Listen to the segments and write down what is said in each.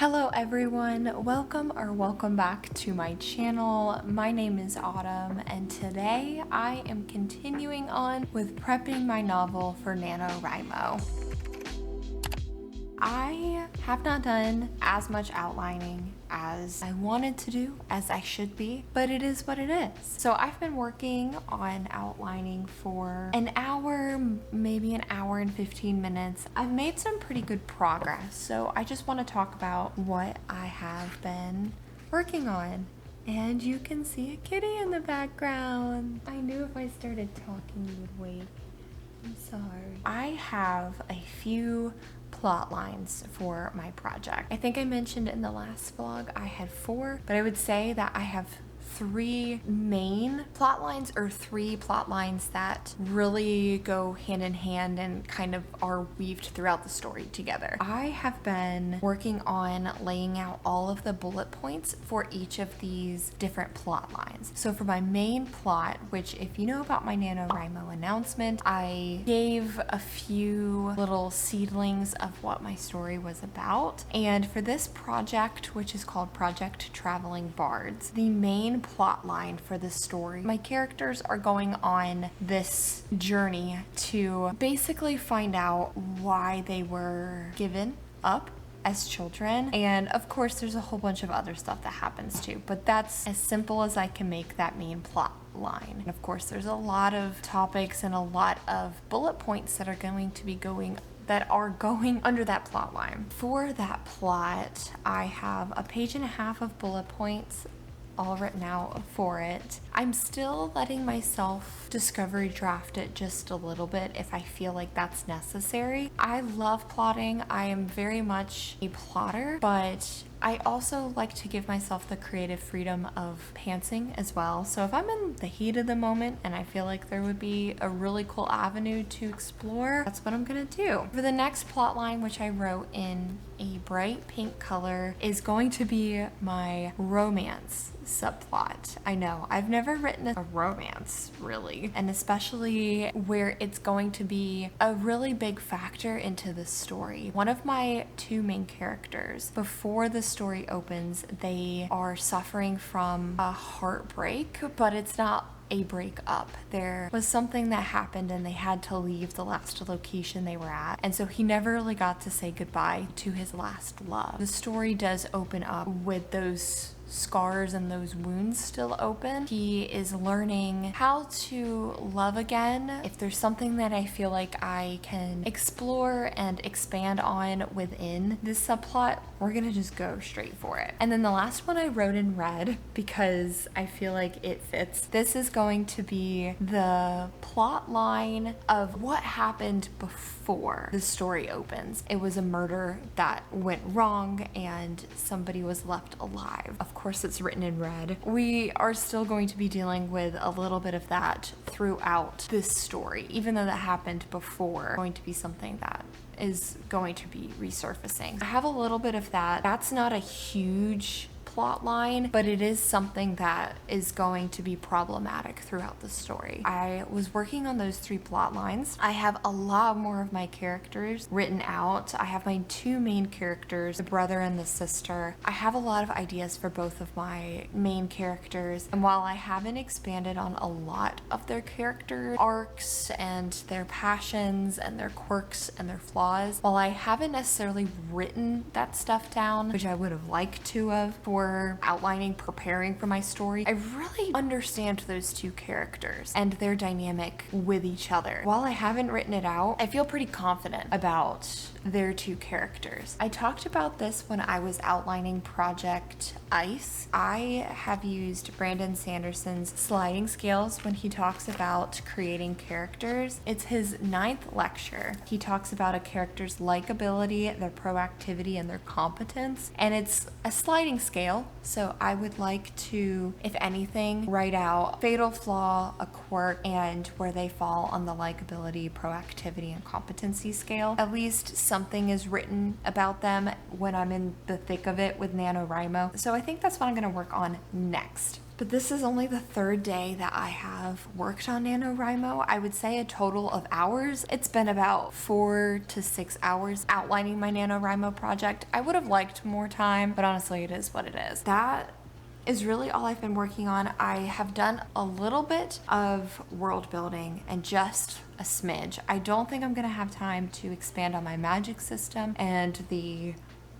Hello everyone, welcome back to my channel. My name is Autumn and today I am continuing on with prepping my novel for NaNoWriMo. I have not done as much outlining as I wanted to do, as I should be, but it is what it is. So I've been working on outlining for an hour, maybe an hour and 15 minutes. I've made some pretty good progress, so I just want to talk about what I have been working on. And you can see a kitty in the background. I knew if I started talking you would wait. I'm sorry. I have a few plot lines for my project. I think I mentioned in the last vlog I had 4, but I would say that I have 3 main plot lines, or 3 plot lines that really go hand in hand and kind of are weaved throughout the story together. I have been working on laying out all of the bullet points for each of these different plot lines. So for my main plot, which if you know about my NaNoWriMo announcement, I gave a few little seedlings of what my story was about. And for this project, which is called Project Traveling Bards, the main plot line for the story, my characters are going on this journey to basically find out why they were given up as children. And of course there's a whole bunch of other stuff that happens too, but that's as simple as I can make that main plot line. And of course there's a lot of topics and a lot of bullet points that are going under that plot line. For that plot, I have a page and a half of bullet points all written out for it. I'm still letting myself discovery draft it just a little bit if I feel like that's necessary. I love plotting. I am very much a plotter, but I also like to give myself the creative freedom of pantsing as well. So if I'm in the heat of the moment and I feel like there would be a really cool avenue to explore, that's what I'm gonna do. For the next plot line, which I wrote in a bright pink color, is going to be my romance subplot. I know, I've never written a romance really, and especially where it's going to be a really big factor into the story. One of my 2 main characters, before the story opens, they are suffering from a heartbreak, but it's not a breakup. There was something that happened and they had to leave the last location they were at, and so he never really got to say goodbye to his last love. The story does open up with those scars and those wounds still open. He is learning how to love again. If there's something that I feel like I can explore and expand on within this subplot, we're gonna just go straight for it. And then the last one I wrote in red because I feel like it fits. This is going to be the plot line of what happened before the story opens. It was a murder that went wrong and somebody was left alive. Of course it's written in red. We are still going to be dealing with a little bit of that throughout this story, even though that happened before. It's going to be something that is going to be resurfacing. I have a little bit of that. That's not a huge plot line, but it is something that is going to be problematic throughout the story. I was working on those 3 plot lines. I have a lot more of my characters written out. I have my 2 main characters, the brother and the sister. I have a lot of ideas for both of my main characters, and while I haven't expanded on a lot of their character arcs and their passions and their quirks and their flaws, while I haven't necessarily written that stuff down, which I would have liked to have for outlining, preparing for my story, I really understand those 2 characters and their dynamic with each other. While I haven't written it out, I feel pretty confident about their 2 characters. I talked about this when I was outlining Project Ice. I have used Brandon Sanderson's sliding scales when he talks about creating characters. It's his 9th lecture. He talks about a character's likability, their proactivity, and their competence, and it's a sliding scale. So I would like to, if anything, write out fatal flaw, a quirk, and where they fall on the likability, proactivity, and competency scale. At least something is written about them when I'm in the thick of it with NaNoWriMo. So I think that's what I'm going to work on next. But this is only the third day that I have worked on NaNoWriMo. I would say a total of hours. It's been about 4 to 6 hours outlining my NaNoWriMo project. I would have liked more time, but honestly, it is what it is. That is really all I've been working on. I have done a little bit of world building and just a smidge. I don't think I'm gonna have time to expand on my magic system and the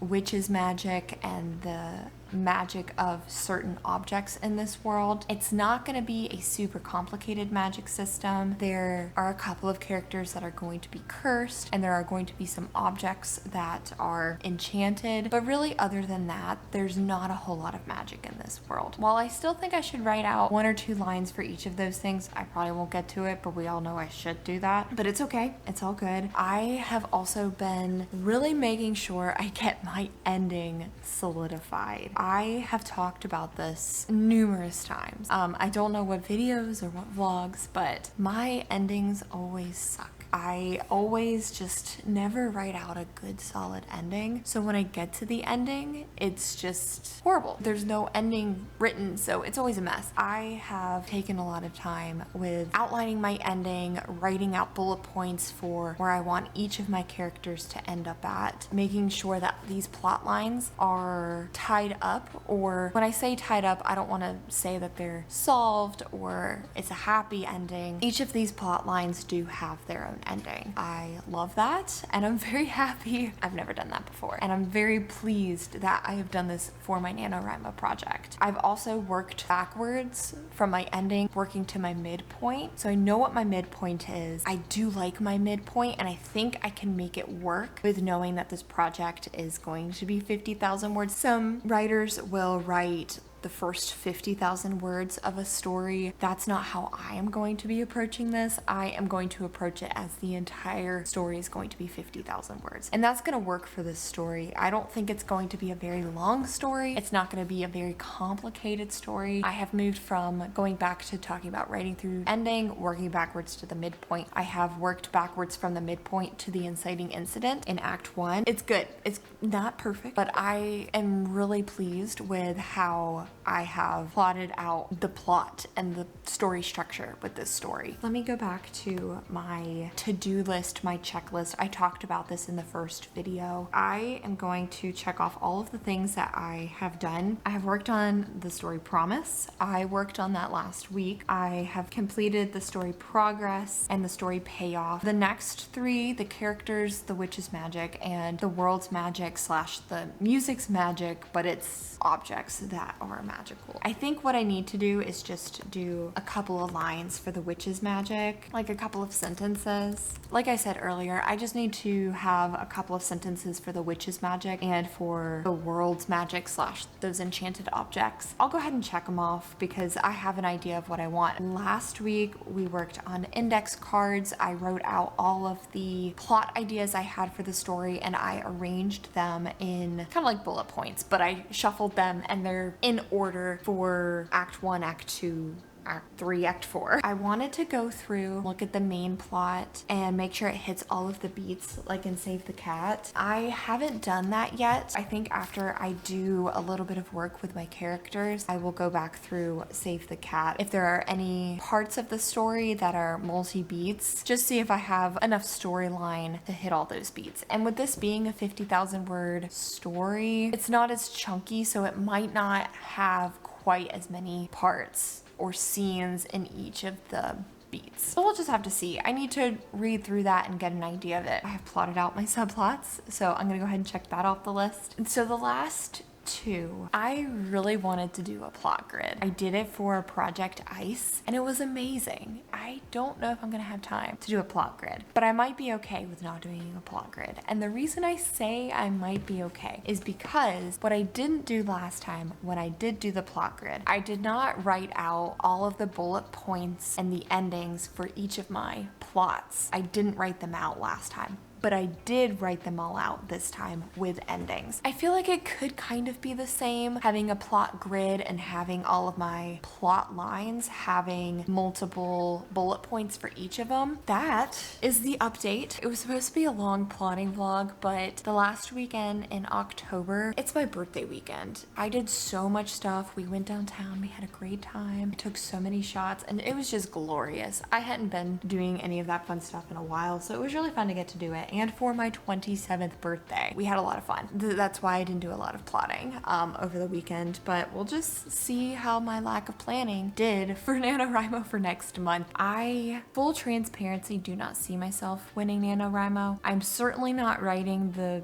witch's magic and the magic of certain objects in this world. It's not going to be a super complicated magic system. There are a couple of characters that are going to be cursed, and there are going to be some objects that are enchanted, but really other than that, there's not a whole lot of magic in this world. While I still think I should write out 1 or 2 lines for each of those things, I probably won't get to it, but we all know I should do that. But it's okay, it's all good. I have also been really making sure I get my ending solidified. I have talked about this numerous times. I don't know what videos or what vlogs, but my endings always suck. I always just never write out a good solid ending. So when I get to the ending, it's just horrible. There's no ending written, so it's always a mess. I have taken a lot of time with outlining my ending, writing out bullet points for where I want each of my characters to end up at, making sure that these plot lines are tied up, or when I say tied up, I don't want to say that they're solved or it's a happy ending. Each of these plot lines do have their own ending. I love that, and I'm very happy. I've never done that before, and I'm very pleased that I have done this for my NaNoWriMo project. I've also worked backwards from my ending, working to my midpoint, so I know what my midpoint is. I do like my midpoint, and I think I can make it work with knowing that this project is going to be 50,000 words. Some writers will write the first 50,000 words of a story. That's not how I am going to be approaching this. I am going to approach it as the entire story is going to be 50,000 words. And that's going to work for this story. I don't think it's going to be a very long story. It's not going to be a very complicated story. I have moved from going back to talking about writing through ending, working backwards to the midpoint. I have worked backwards from the midpoint to the inciting incident in Act 1. It's good. It's not perfect, but I am really pleased with how I have plotted out the plot and the story structure with this story. Let me go back to my to-do list, my checklist. I talked about this in the first video. I am going to check off all of the things that I have done. I have worked on the story Promise. I worked on that last week. I have completed the story Progress and the story Payoff. The next 3, the characters, the witch's magic, and the world's magic slash the music's magic, but it's objects that are magical. I think what I need to do is just do a couple of lines for the witch's magic, like a couple of sentences. Like I said earlier, I just need to have a couple of sentences for the witch's magic and for the world's magic slash those enchanted objects. I'll go ahead and check them off because I have an idea of what I want. Last week we worked on index cards. I wrote out all of the plot ideas I had for the story and I arranged them in kind of like bullet points, but I shuffled them and they're in order for Act 1, Act 2, Act 3, Act 4. I wanted to go through, look at the main plot, and make sure it hits all of the beats, like in Save the Cat. I haven't done that yet. I think after I do a little bit of work with my characters, I will go back through Save the Cat. If there are any parts of the story that are multi-beats, just see if I have enough storyline to hit all those beats. And with this being a 50,000 word story, it's not as chunky, so it might not have quite as many parts or scenes in each of the beats. So we'll just have to see. I need to read through that and get an idea of it. I have plotted out my subplots, so I'm gonna go ahead and check that off the list. And so the last 2, I really wanted to do a plot grid. I did it for Project Ice and it was amazing. I don't know if I'm gonna have time to do a plot grid, but I might be okay with not doing a plot grid. And the reason I say I might be okay is because what I didn't do last time when I did do the plot grid, I did not write out all of the bullet points and the endings for each of my plots. I didn't write them out last time. but I did write them all out this time with endings. I feel like it could kind of be the same, having a plot grid and having all of my plot lines having multiple bullet points for each of them. That is the update. It was supposed to be a long plotting vlog, but the last weekend in October, it's my birthday weekend. I did so much stuff. We went downtown, we had a great time. I took so many shots and it was just glorious. I hadn't been doing any of that fun stuff in a while, so it was really fun to get to do it. And for my 27th birthday, we had a lot of fun. That's why I didn't do a lot of plotting over the weekend, but we'll just see how my lack of planning did for NaNoWriMo for next month. I, full transparency, do not see myself winning NaNoWriMo. I'm certainly not writing the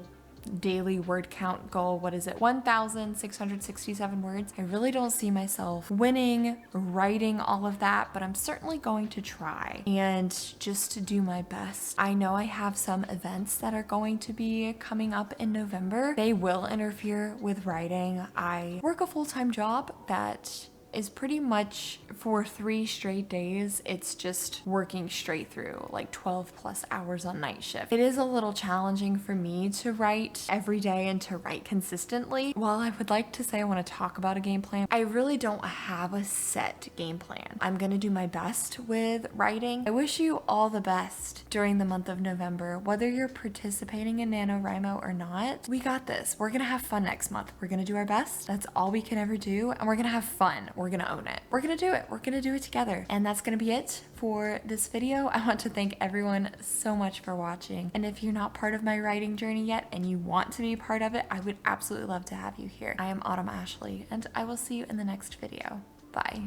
daily word count goal. What is it? 1,667 words. I really don't see myself winning, writing all of that, but I'm certainly going to try and just to do my best. I know I have some events that are going to be coming up in November. They will interfere with writing. I work a full-time job that is pretty much for 3 straight days. It's just working straight through like 12 plus hours on night shift. It is a little challenging for me to write every day and to write consistently. While I would like to say I want to talk about a game plan, I really don't have a set game plan. I'm gonna do my best with writing. I wish you all the best during the month of November, whether you're participating in NaNoWriMo or not. We got this. We're gonna have fun next month. We're gonna do our best. That's all we can ever do, and we're gonna have fun. We're gonna own it. We're gonna do it. We're gonna do it together. And that's gonna be it for this video. I want to thank everyone so much for watching. And if you're not part of my writing journey yet and you want to be part of it, I would absolutely love to have you here. I am Autumn Ashley, and I will see you in the next video. Bye.